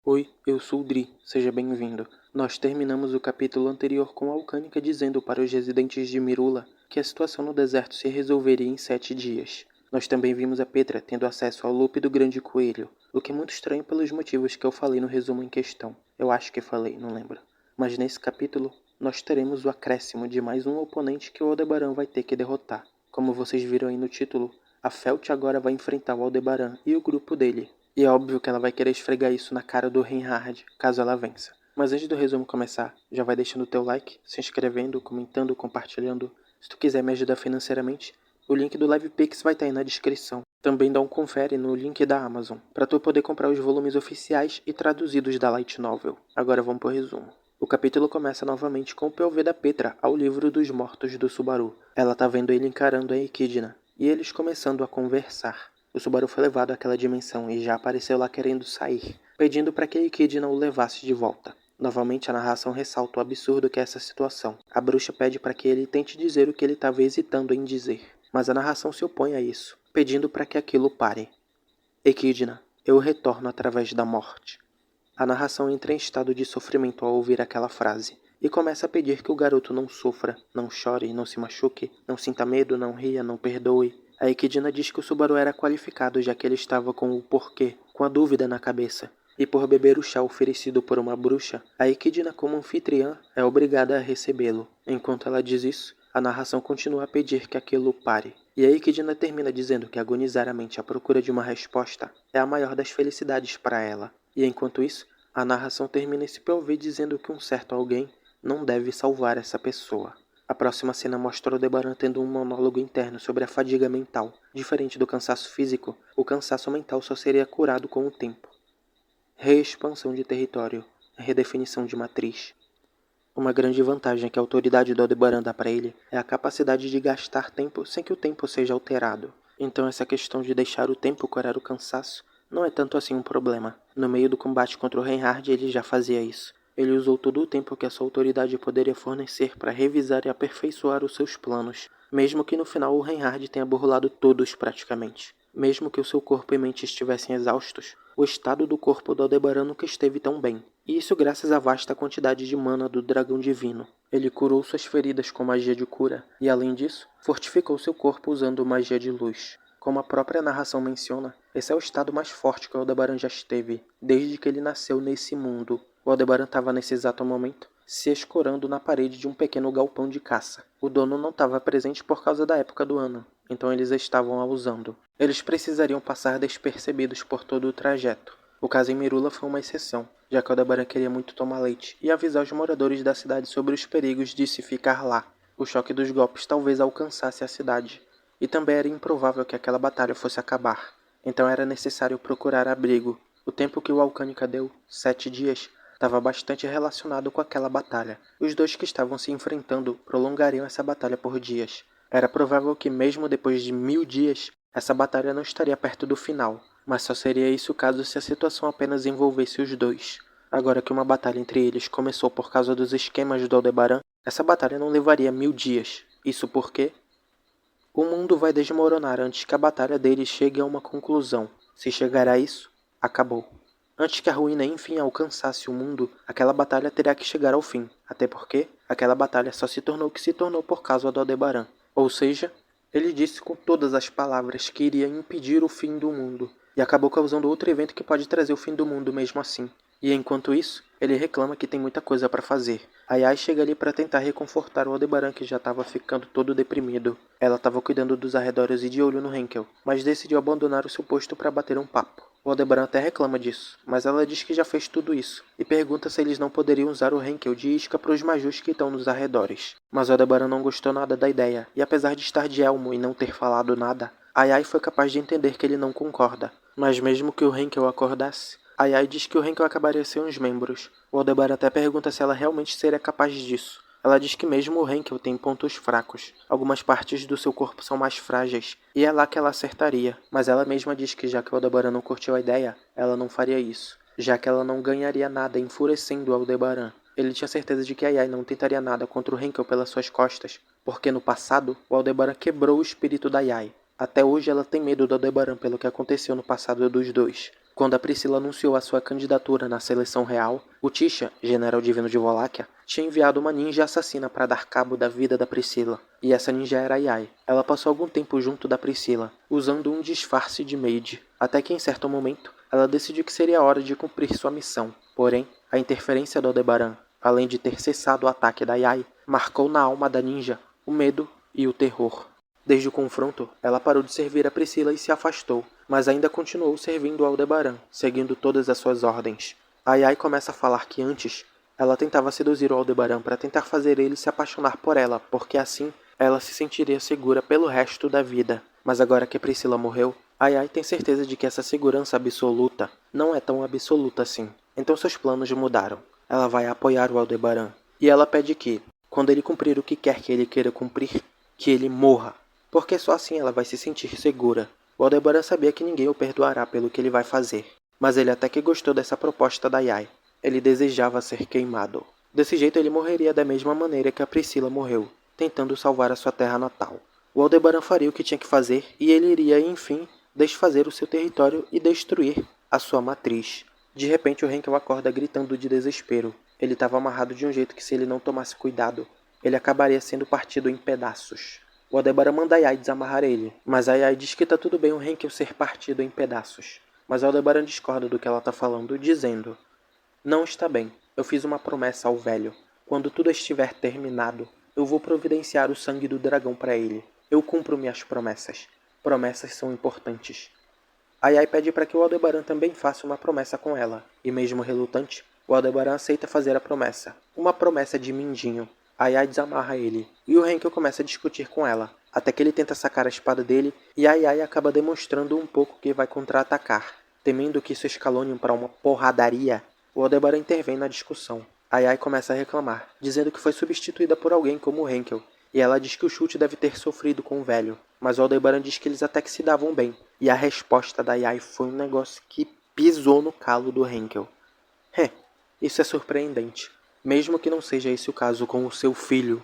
Oi, eu sou o Dri, seja bem-vindo. Nós terminamos o capítulo anterior com Alcânica dizendo para os residentes de Mirula que a situação no deserto se resolveria em 7 dias. Nós também vimos a Petra tendo acesso ao loop do Grande Coelho, o que é muito estranho pelos motivos que eu falei no resumo em questão. Eu acho que falei, não lembro. Mas nesse capítulo, nós teremos o acréscimo de mais um oponente que o Aldebaran vai ter que derrotar. Como vocês viram aí no título, a Felt agora vai enfrentar o Aldebaran e o grupo dele. E é óbvio que ela vai querer esfregar isso na cara do Reinhard, caso ela vença. Mas antes do resumo começar, já vai deixando o teu like, se inscrevendo, comentando, compartilhando. Se tu quiser me ajudar financeiramente, o link do LivePix vai estar aí na descrição. Também dá um confere no link da Amazon, para tu poder comprar os volumes oficiais e traduzidos da Light Novel. Agora vamos pro resumo. O capítulo começa novamente com o POV da Petra ao livro dos mortos do Subaru. Ela tá vendo ele encarando a Echidna, e eles começando a conversar. O Subaru foi levado àquela dimensão e já apareceu lá querendo sair, pedindo para que a Echidna o levasse de volta. Novamente a narração ressalta o absurdo que é essa situação. A bruxa pede para que ele tente dizer o que ele estava hesitando em dizer, mas a narração se opõe a isso, pedindo para que aquilo pare. Echidna, eu retorno através da morte. A narração entra em estado de sofrimento ao ouvir aquela frase, e começa a pedir que o garoto não sofra, não chore, não se machuque, não sinta medo, não ria, não perdoe. A Echidna diz que o Subaru era qualificado já que ele estava com o porquê, com a dúvida na cabeça. E por beber o chá oferecido por uma bruxa, a Echidna como anfitriã é obrigada a recebê-lo. Enquanto ela diz isso, a narração continua a pedir que aquilo pare. E a Echidna termina dizendo que agonizar a mente à procura de uma resposta é a maior das felicidades para ela. E enquanto isso, a narração termina esse POV dizendo que um certo alguém não deve salvar essa pessoa. A próxima cena mostra o Aldebaran tendo um monólogo interno sobre a fadiga mental. Diferente do cansaço físico, o cansaço mental só seria curado com o tempo. Reexpansão de território, redefinição de matriz. Uma grande vantagem que a autoridade do Aldebaran dá para ele é a capacidade de gastar tempo sem que o tempo seja alterado. Então essa questão de deixar o tempo curar o cansaço não é tanto assim um problema. No meio do combate contra o Reinhard ele já fazia isso. Ele usou todo o tempo que a sua autoridade poderia fornecer para revisar e aperfeiçoar os seus planos, mesmo que no final o Reinhard tenha burlado todos praticamente. Mesmo que o seu corpo e mente estivessem exaustos, o estado do corpo do Aldebaran nunca esteve tão bem. E isso graças à vasta quantidade de mana do dragão divino. Ele curou suas feridas com magia de cura, e além disso, fortificou seu corpo usando magia de luz. Como a própria narração menciona, esse é o estado mais forte que o Aldebaran já esteve, desde que ele nasceu nesse mundo. O Aldebaran estava nesse exato momento se escorando na parede de um pequeno galpão de caça. O dono não estava presente por causa da época do ano, então eles estavam a usando. Eles precisariam passar despercebidos por todo o trajeto. O caso em Mirula foi uma exceção, já que o Aldebaran queria muito tomar leite e avisar os moradores da cidade sobre os perigos de se ficar lá. O choque dos golpes talvez alcançasse a cidade, e também era improvável que aquela batalha fosse acabar. Então era necessário procurar abrigo. O tempo que o Alcânica deu, 7 dias, estava bastante relacionado com aquela batalha. Os dois que estavam se enfrentando prolongariam essa batalha por dias. Era provável que mesmo depois de 1000 dias, essa batalha não estaria perto do final, mas só seria isso caso se a situação apenas envolvesse os dois. Agora que uma batalha entre eles começou por causa dos esquemas do Aldebaran, essa batalha não levaria 1000 dias. Isso porque o mundo vai desmoronar antes que a batalha deles chegue a uma conclusão. Se chegar a isso, acabou. Antes que a ruína enfim alcançasse o mundo, aquela batalha terá que chegar ao fim, até porque aquela batalha só se tornou o que se tornou por causa do Aldebaran. Ou seja, ele disse com todas as palavras que iria impedir o fim do mundo, e acabou causando outro evento que pode trazer o fim do mundo mesmo assim. E enquanto isso, ele reclama que tem muita coisa para fazer. A Yai chega ali para tentar reconfortar o Aldebaran que já estava ficando todo deprimido. Ela estava cuidando dos arredores e de olho no Henkel, mas decidiu abandonar o seu posto para bater um papo. O Aldebaran até reclama disso, mas ela diz que já fez tudo isso, e pergunta se eles não poderiam usar o Henkel de isca para os majus que estão nos arredores. Mas o Aldebaran não gostou nada da ideia, e apesar de estar de elmo e não ter falado nada, a Yai foi capaz de entender que ele não concorda. Mas mesmo que o Henkel acordasse, a Yai diz que o Henkel acabaria sem os membros. O Aldebaran até pergunta se ela realmente seria capaz disso. Ela diz que mesmo o Henkel tem pontos fracos. Algumas partes do seu corpo são mais frágeis, e é lá que ela acertaria. Mas ela mesma diz que já que o Aldebaran não curtiu a ideia, ela não faria isso, já que ela não ganharia nada enfurecendo o Aldebaran. Ele tinha certeza de que a Yai não tentaria nada contra o Henkel pelas suas costas, porque no passado, o Aldebaran quebrou o espírito da Yai. Até hoje ela tem medo do Aldebaran pelo que aconteceu no passado dos dois. Quando a Priscila anunciou a sua candidatura na seleção real, o Tisha, general divino de Voláquia, tinha enviado uma ninja assassina para dar cabo da vida da Priscila. E essa ninja era Yai. Ela passou algum tempo junto da Priscila, usando um disfarce de maid, até que em certo momento, ela decidiu que seria hora de cumprir sua missão. Porém, a interferência do Aldebaran, além de ter cessado o ataque da Yai, marcou na alma da ninja o medo e o terror. Desde o confronto, ela parou de servir a Priscila e se afastou, mas ainda continuou servindo ao Aldebaran, seguindo todas as suas ordens. A Yai começa a falar que antes, ela tentava seduzir o Aldebaran para tentar fazer ele se apaixonar por ela, porque assim ela se sentiria segura pelo resto da vida. Mas agora que Priscila morreu, a Yai tem certeza de que essa segurança absoluta não é tão absoluta assim. Então seus planos mudaram. Ela vai apoiar o Aldebaran. E ela pede que, quando ele cumprir o que quer que ele queira cumprir, que ele morra. Porque só assim ela vai se sentir segura. O Aldebaran sabia que ninguém o perdoará pelo que ele vai fazer. Mas ele até que gostou dessa proposta da Yai. Ele desejava ser queimado. Desse jeito ele morreria da mesma maneira que a Priscila morreu, tentando salvar a sua terra natal. O Aldebaran faria o que tinha que fazer e ele iria, enfim, desfazer o seu território e destruir a sua matriz. De repente o Henkel acorda gritando de desespero. Ele estava amarrado de um jeito que se ele não tomasse cuidado, ele acabaria sendo partido em pedaços. O Aldebaran manda a Yai desamarrar ele, mas a Yai diz que tá tudo bem o Henkel ser partido em pedaços. Mas o Aldebaran discorda do que ela tá falando, dizendo: não está bem, eu fiz uma promessa ao velho. Quando tudo estiver terminado, eu vou providenciar o sangue do dragão para ele. Eu cumpro minhas promessas. Promessas são importantes. A Yai pede para que o Aldebaran também faça uma promessa com ela, e mesmo relutante, o Aldebaran aceita fazer a promessa. Uma promessa de mindinho. A Yai desamarra ele, e o Henkel começa a discutir com ela, até que ele tenta sacar a espada dele, e a Yai acaba demonstrando um pouco que vai contra-atacar. Temendo que isso escalone para uma porradaria, o Aldebaran intervém na discussão. A Yai começa a reclamar, dizendo que foi substituída por alguém como o Henkel, e ela diz que o chute deve ter sofrido com o velho, mas o Aldebaran diz que eles até que se davam bem, e a resposta da Yai foi um negócio que pisou no calo do Henkel. Isso é surpreendente, mesmo que não seja esse o caso com o seu filho.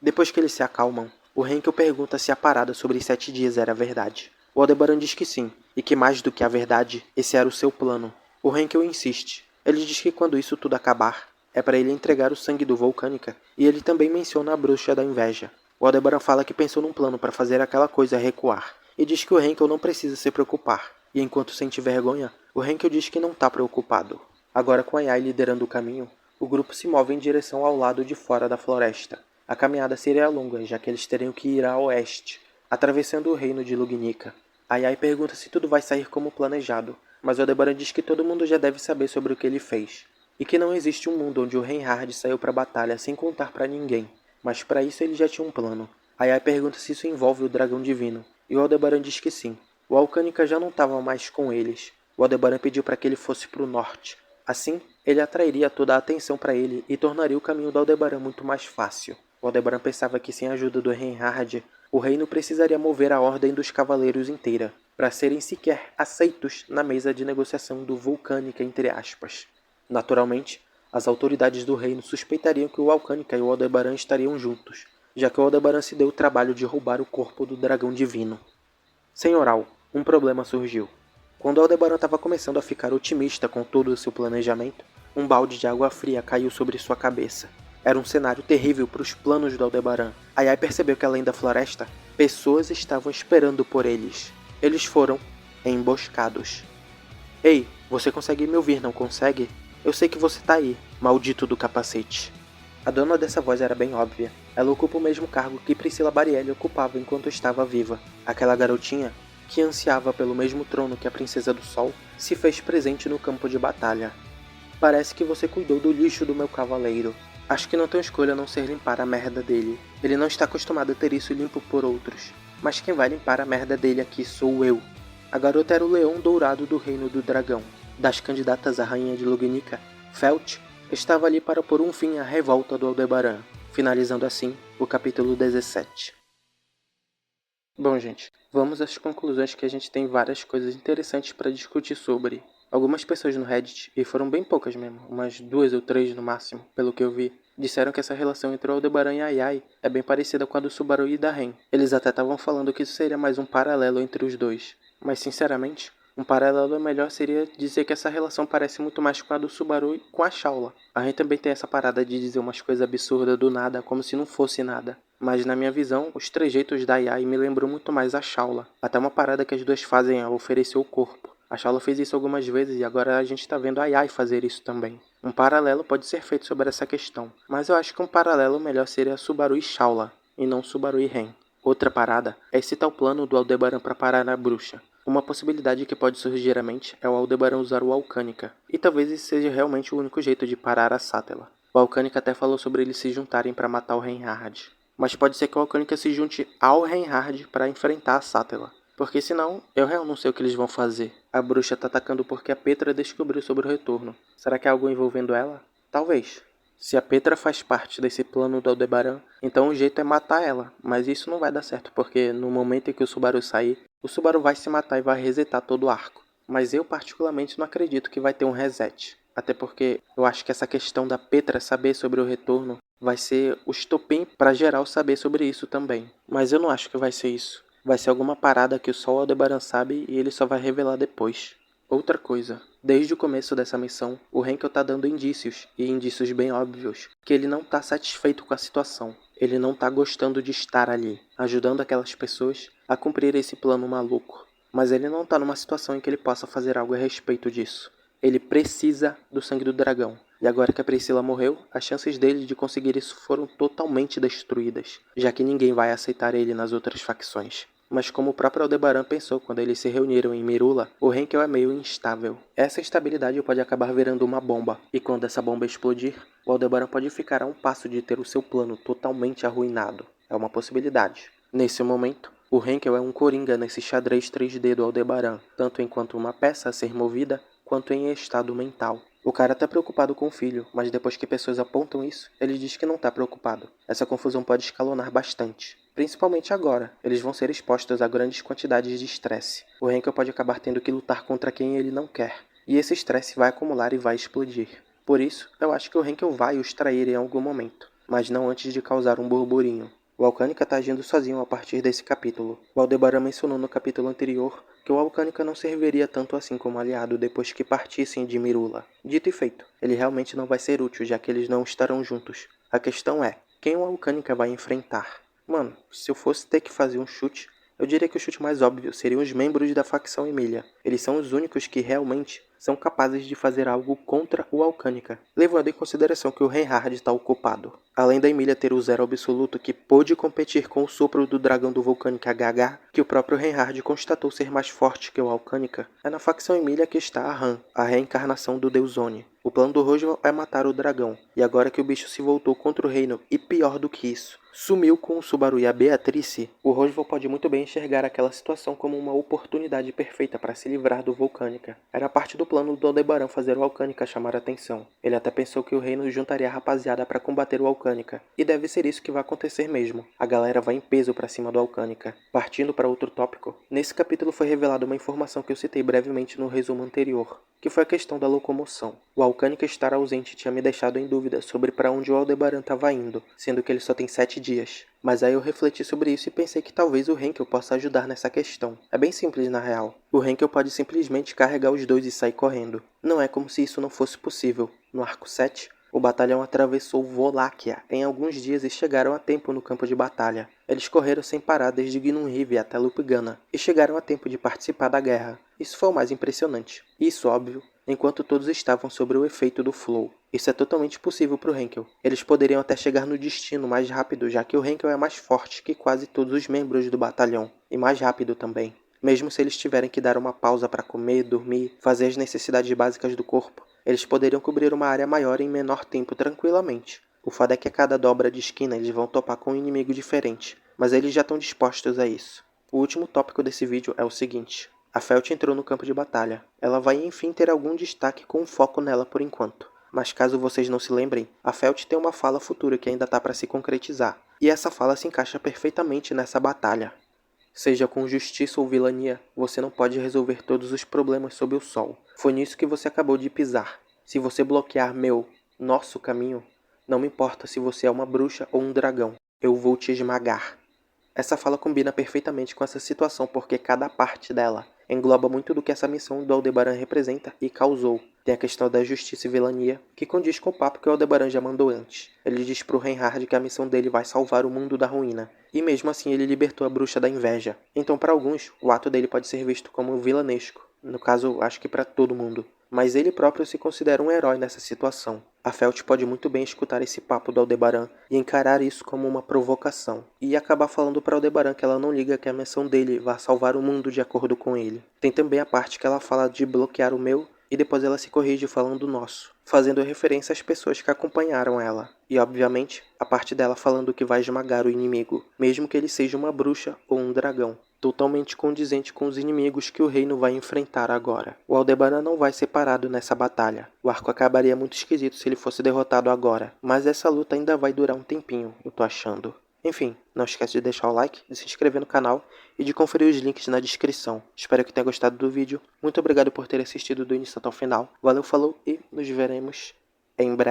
Depois que eles se acalmam, o Henkel pergunta se a parada sobre os 7 dias era verdade. O Aldebaran diz que sim, e que mais do que a verdade, esse era o seu plano. O Henkel insiste. Ele diz que quando isso tudo acabar, é para ele entregar o sangue do Volcânica, e ele também menciona a bruxa da inveja. O Aldebaran fala que pensou num plano para fazer aquela coisa recuar, e diz que o Henkel não precisa se preocupar, e enquanto sente vergonha, o Henkel diz que não está preocupado. Agora com a Yai liderando o caminho, o grupo se move em direção ao lado de fora da floresta. A caminhada seria longa, já que eles teriam que ir a oeste, atravessando o reino de Lugnica. A Yai pergunta se tudo vai sair como planejado, mas o Aldebaran diz que todo mundo já deve saber sobre o que ele fez, e que não existe um mundo onde o Reinhard saiu para a batalha sem contar para ninguém, mas para isso ele já tinha um plano. A Yai pergunta se isso envolve o dragão divino, e o Aldebaran diz que sim. O Alcânica já não estava mais com eles. O Aldebaran pediu para que ele fosse para o norte. Assim, ele atrairia toda a atenção para ele e tornaria o caminho do Aldebaran muito mais fácil. O Aldebaran pensava que sem a ajuda do Reinhard, o reino precisaria mover a ordem dos cavaleiros inteira, para serem sequer aceitos na mesa de negociação do Volcânica, entre aspas. Naturalmente, as autoridades do reino suspeitariam que o Alcânica e o Aldebaran estariam juntos, já que o Aldebaran se deu o trabalho de roubar o corpo do dragão divino. Senhoral, um problema surgiu. Quando Aldebaran estava começando a ficar otimista com todo o seu planejamento, um balde de água fria caiu sobre sua cabeça. Era um cenário terrível para os planos do Aldebaran. A Yai percebeu que além da floresta, pessoas estavam esperando por eles. Eles foram emboscados. Ei, você consegue me ouvir, não consegue? Eu sei que você tá aí, maldito do capacete. A dona dessa voz era bem óbvia. Ela ocupa o mesmo cargo que Priscila Barielli ocupava enquanto estava viva. Aquela garotinha, que ansiava pelo mesmo trono que a Princesa do Sol, se fez presente no campo de batalha. Parece que você cuidou do lixo do meu cavaleiro. Acho que não tem escolha a não ser limpar a merda dele. Ele não está acostumado a ter isso limpo por outros. Mas quem vai limpar a merda dele aqui sou eu. A garota era o leão dourado do reino do dragão. Das candidatas à rainha de Lugnica, Felt estava ali para pôr um fim à revolta do Aldebaran, finalizando assim o capítulo 17. Bom, gente, vamos às conclusões, que a gente tem várias coisas interessantes para discutir sobre. Algumas pessoas no Reddit, e foram bem poucas mesmo, umas 2 ou 3 no máximo, pelo que eu vi, disseram que essa relação entre o Aldebaran e a Yai é bem parecida com a do Subaru e da Ren. Eles até estavam falando que isso seria mais um paralelo entre os dois. Mas sinceramente, Um paralelo melhor seria dizer que essa relação parece muito mais com a do Subaru e com a Shaula. A gente também tem essa parada de dizer umas coisas absurdas do nada, como se não fosse nada. Mas na minha visão, os trejeitos da Yai me lembrou muito mais a Shaula. Até uma parada que as duas fazem é oferecer o corpo. A Shaula fez isso algumas vezes e agora a gente tá vendo a Yai fazer isso também. Um paralelo pode ser feito sobre essa questão, mas eu acho que um paralelo melhor seria Subaru e Shaula, e não Subaru e Ren. Outra parada é citar o plano do Aldebaran para parar a bruxa. Uma possibilidade que pode surgir à mente é o Aldebaran usar o Alcânica, e talvez esse seja realmente o único jeito de parar a Sátela. O Alcânica até falou sobre eles se juntarem para matar o Reinhard. Mas pode ser que o Alcânica se junte ao Reinhard para enfrentar a Sátela. Porque senão, eu realmente não sei o que eles vão fazer. A bruxa tá atacando porque a Petra descobriu sobre o retorno. Será que é algo envolvendo ela? Talvez. Se a Petra faz parte desse plano do Aldebaran, então o jeito é matar ela. Mas isso não vai dar certo, porque no momento em que o Subaru sair, o Subaru vai se matar e vai resetar todo o arco. Mas eu particularmente não acredito que vai ter um reset. Até porque eu acho que essa questão da Petra saber sobre o retorno vai ser o estopim para geral saber sobre isso também. Mas eu não acho que vai ser isso. Vai ser alguma parada que só o Aldebaran sabe e ele só vai revelar depois. Outra coisa, desde o começo dessa missão, o Henkel tá dando indícios, e indícios bem óbvios, que ele não tá satisfeito com a situação. Ele não tá gostando de estar ali, ajudando aquelas pessoas a cumprir esse plano maluco. Mas ele não tá numa situação em que ele possa fazer algo a respeito disso. Ele precisa do sangue do dragão. E agora que a Priscila morreu, as chances dele de conseguir isso foram totalmente destruídas, já que ninguém vai aceitar ele nas outras facções. Mas como o próprio Aldebaran pensou quando eles se reuniram em Mirula, o Henkel é meio instável. Essa instabilidade pode acabar virando uma bomba, e quando essa bomba explodir, o Aldebaran pode ficar a um passo de ter o seu plano totalmente arruinado. É uma possibilidade. Nesse momento, o Henkel é um coringa nesse xadrez 3D do Aldebaran, tanto enquanto uma peça a ser movida, quanto em estado mental. O cara tá preocupado com o filho, mas depois que pessoas apontam isso, ele diz que não tá preocupado. Essa confusão pode escalonar bastante. Principalmente agora, eles vão ser expostos a grandes quantidades de estresse. O Henkel pode acabar tendo que lutar contra quem ele não quer, e esse estresse vai acumular e vai explodir. Por isso, eu acho que o Henkel vai os trair em algum momento, mas não antes de causar um burburinho. O Alcânica tá agindo sozinho a partir desse capítulo. O Aldebaran mencionou no capítulo anterior que o Alcânica não serviria tanto assim como aliado depois que partissem de Mirula. Dito e feito, ele realmente não vai ser útil, já que eles não estarão juntos. A questão é, quem o Alcânica vai enfrentar? Mano, se eu fosse ter que fazer um chute, eu diria que o chute mais óbvio seriam os membros da facção Emília. Eles são os únicos que realmente são capazes de fazer algo contra o Alcânica, levando em consideração que o Reinhard está ocupado. Além da Emília ter o zero absoluto que pôde competir com o sopro do dragão do Volcânica HH, que o próprio Reinhard constatou ser mais forte que o Alcânica, é na facção Emília que está a Han, a reencarnação do Deus Oni. O plano do Roswell é matar o dragão, e agora que o bicho se voltou contra o reino, e pior do que isso, sumiu com o Subaru e a Beatrice, o Roswell pode muito bem enxergar aquela situação como uma oportunidade perfeita para se livrar do Volcânica. Era parte do plano do Aldebaran fazer o Alcânica chamar a atenção. Ele até pensou que o reino juntaria a rapaziada para combater o Alcânica, e deve ser isso que vai acontecer mesmo. A galera vai em peso para cima do Alcânica. Partindo para outro tópico, nesse capítulo foi revelada uma informação que eu citei brevemente no resumo anterior, que foi a questão da locomoção. O Alcânica estar ausente tinha me deixado em dúvida sobre para onde o Aldebaran estava indo, sendo que ele só tem 7 dias. Mas aí eu refleti sobre isso e pensei que talvez o Henkel possa ajudar nessa questão. É bem simples na real. O Henkel pode simplesmente carregar os dois e sair correndo. Não é como se isso não fosse possível. No arco 7, o batalhão atravessou Voláquia em alguns dias e chegaram a tempo no campo de batalha. Eles correram sem parar desde Gnumrive até Lupgana e chegaram a tempo de participar da guerra. Isso foi o mais impressionante. Isso, óbvio, enquanto todos estavam sob o efeito do Flow. Isso é totalmente possível para o Henkel. Eles poderiam até chegar no destino mais rápido, já que o Henkel é mais forte que quase todos os membros do batalhão, e mais rápido também. Mesmo se eles tiverem que dar uma pausa para comer, dormir, fazer as necessidades básicas do corpo, eles poderiam cobrir uma área maior em menor tempo tranquilamente. O fato é que a cada dobra de esquina eles vão topar com um inimigo diferente, mas eles já estão dispostos a isso. O último tópico desse vídeo é o seguinte. A Felt entrou no campo de batalha. Ela vai enfim ter algum destaque com foco nela por enquanto. Mas caso vocês não se lembrem, a Felt tem uma fala futura que ainda tá para se concretizar. E essa fala se encaixa perfeitamente nessa batalha. Seja com justiça ou vilania, você não pode resolver todos os problemas sob o sol. Foi nisso que você acabou de pisar. Se você bloquear nosso caminho, não me importa se você é uma bruxa ou um dragão. Eu vou te esmagar. Essa fala combina perfeitamente com essa situação porque cada parte dela engloba muito do que essa missão do Aldebaran representa e causou. Tem a questão da justiça e vilania, que condiz com o papo que o Aldebaran já mandou antes. Ele diz pro Reinhard que a missão dele vai salvar o mundo da ruína, e mesmo assim ele libertou a bruxa da inveja. Então para alguns, o ato dele pode ser visto como vilanesco. No caso, acho que para todo mundo. Mas ele próprio se considera um herói nessa situação. A Felt pode muito bem escutar esse papo do Aldebaran e encarar isso como uma provocação. E acabar falando para Aldebaran que ela não liga que a missão dele vá salvar o mundo de acordo com ele. Tem também a parte que ela fala de bloquear o meu e depois ela se corrige falando nosso, fazendo referência às pessoas que acompanharam ela. E obviamente, a parte dela falando que vai esmagar o inimigo, mesmo que ele seja uma bruxa ou um dragão. Totalmente condizente com os inimigos que o reino vai enfrentar agora. O Aldebaran não vai ser parado nessa batalha. O arco acabaria muito esquisito se ele fosse derrotado agora, mas essa luta ainda vai durar um tempinho, eu tô achando. Enfim, não esquece de deixar o like, de se inscrever no canal e de conferir os links na descrição. Espero que tenha gostado do vídeo. Muito obrigado por ter assistido do início até o final. Valeu, falou e nos veremos em breve.